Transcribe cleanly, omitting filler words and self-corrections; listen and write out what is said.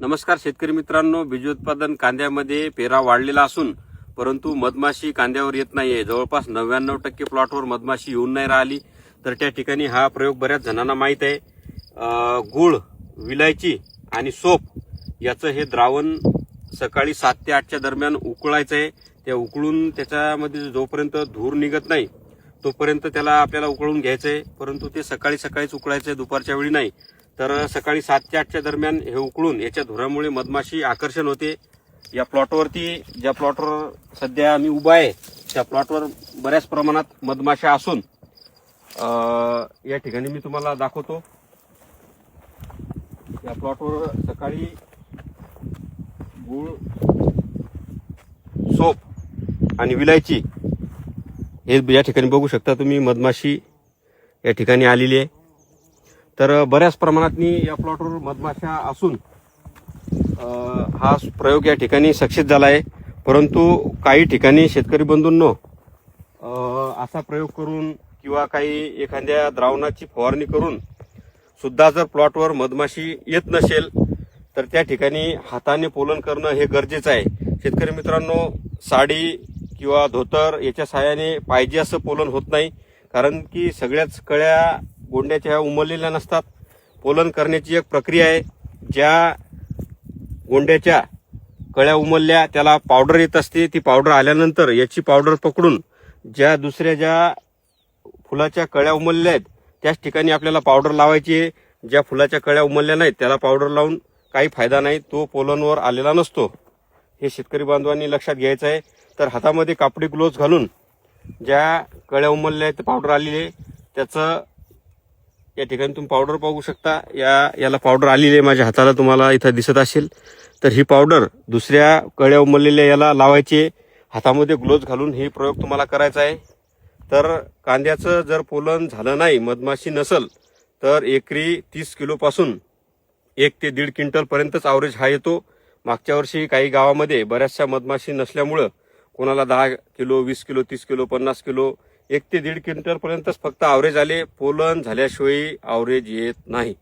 नमस्कार शेतकरी मित्रांनो, बीजोत्पादन कांद्यामध्ये पेरा वाढलेला असून परंतु मधमाशी कांद्यावर येत नाहीये. जवळपास 99% प्लॉटवर मधमाशी येऊन नाही राहिली. तर त्या ठिकाणी हा प्रयोग बऱ्याच जणांना माहीत आहे. गुळ, विलायची आणि सोप याचं हे द्रावण सकाळी 7 ते 8च्या दरम्यान उकळायचं आहे. ते उकळून त्याच्यामध्ये जोपर्यंत धूर निघत नाही तोपर्यंत त्याला आपल्याला उकळून घ्यायचं आहे. परंतु ते सकाळीच उकळायचं आहे, दुपारच्या वेळी नाही. तर सकाळी 7 ते 8च्या दरम्यान हे उकळून याच्या धुरामुळे मधमाशी आकर्षण होते. या प्लॉटवरती, ज्या प्लॉटवर सध्या मी उभा आहे त्या प्लॉटवर बऱ्याच प्रमाणात मधमाशा असून या ठिकाणी मी तुम्हाला दाखवतो. या प्लॉटवर सकाळी गुळ, सोप आणि विलायची हे या ठिकाणी बघू शकता तुम्ही, मधमाशी या ठिकाणी आलेली आहे. तर बऱ्याच प्रमाणात या प्लॉटवर मधमाशा असून हा प्रयोग या ठिकाणी सक्सेस झाला आहे. परंतु काही ठिकाणी शेतकरी बंधूंनो असा प्रयोग करून किंवा काही एखाद्या द्रावणाची फवारणी करून सुद्धा जर प्लॉटवर मधमाशी येत नसेल तर त्या ठिकाणी हाताने पोलन करणं हे गरजेचं आहे. शेतकरी मित्रांनो, साडी किंवा धोतर याच्या साहाय्याने पाहिजे असं पोलन होत नाही, कारण की सगळ्याच कळ्या गोंड्याच्या ह्या उमललेल्या नसतात. पोलन करण्याची एक प्रक्रिया आहे. ज्या गोंड्याच्या कळ्या उमलल्या त्याला पावडर येत असते. ती पावडर आल्यानंतर याची पावडर पकडून ज्या फुलाच्या कळ्या उमलल्या आहेत त्याच ठिकाणी आपल्याला पावडर लावायची आहे. ज्या फुलाच्या कळ्या उमलल्या नाहीत त्याला पावडर लावून काही फायदा नाही, तो पोलनवर आलेला नसतो. हे शेतकरी बांधवांनी लक्षात घ्यायचं आहे. तर हातामध्ये कापडी ग्लोव्ज घालून ज्या कळ्या उमलल्या आहेत पावडर आलेली आहे त्याचं या ठिकाणी तुम्ही पावडर पाहू शकता. याला पावडर आलेली आहे माझ्या हाताला, तुम्हाला इथं दिसत असेल. तर ही पावडर दुसऱ्या कळ्या उमललेल्या याला लावायची, हातामध्ये ग्लोव्ज घालून हे प्रयोग तुम्हाला करायचा आहे. तर कांद्याचं जर पोलन झालं नाही, मधमाशी नसल, तर एकरी 30 किलोपासून 1 ते 1.5 क्विंटल पर्यंतच ॲव्हरेज हा येतो. मागच्या वर्षी काही गावामध्ये बऱ्याचशा मधमाशी नसल्यामुळं कोणाला 10 किलो, 20 किलो, 30 किलो, 50 किलो, 1 ते 1.5 क्विंटल पर्यंतच फक्त ॲव्हरेज आले. पोलन झाल्याशिवाय ॲव्हरेज येत नाही.